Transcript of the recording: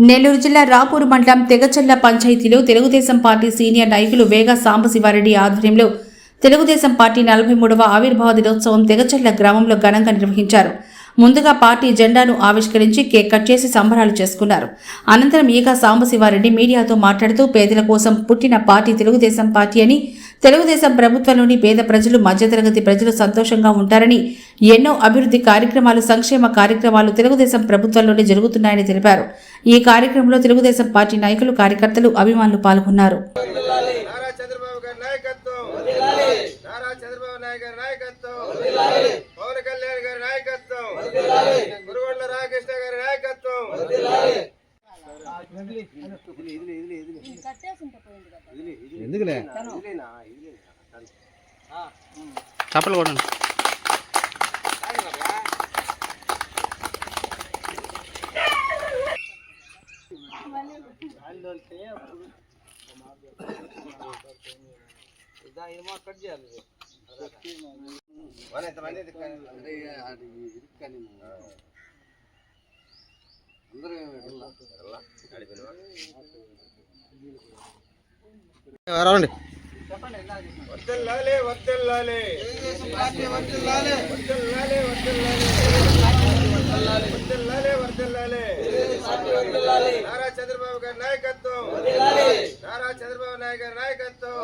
నెల్లూరు జిల్లా రాపూరు మండలం తెగచల్ల పంచాయతీలో తెలుగుదేశం పార్టీ సీనియర్ నాయకులు వేగ సాంబశివారెడ్డి ఆధ్వర్యంలో తెలుగుదేశం పార్టీ 43వ ఆవిర్భావ దినోత్సవం తెగచల్ల గ్రామంలో ఘనంగా నిర్వహించారు. ముందుగా పార్టీ జెండాను ఆవిష్కరించి కేక్ కట్ చేసి సంబరాలు చేసుకున్నారు. అనంతరం ఈగ సాంబశివారెడ్డి మీడియాతో మాట్లాడుతూ పేదల కోసం పుట్టిన పార్టీ తెలుగుదేశం పార్టీ అని, తెలుగుదేశం ప్రభుత్వంలోని పేద ప్రజలు, మధ్యతరగతి ప్రజలు సంతోషంగా ఉంటారని, ఎన్నో అభివృద్ధి కార్యక్రమాలు, సంక్షేమ కార్యక్రమాలు తెలుగుదేశం ప్రభుత్వంలోనే జరుగుతున్నాయని తెలిపారు. ఈ కార్యక్రమంలో తెలుగుదేశం పార్టీ నాయకులు, కార్యకర్తలు, అభిమానులు పాల్గొన్నారు. చప్పలు కొట్టండి. వర్ధిల్లాలి వర్ధిల్లాలి వర్ధిల్లాలి వర్ధిల్లాలి వర్ధిల్లాలి వర్ధిల్లాలి నారా చంద్రబాబు గారి నాయకత్వం, నారా చంద్రబాబు నాయుడు గారి నాయకత్వం,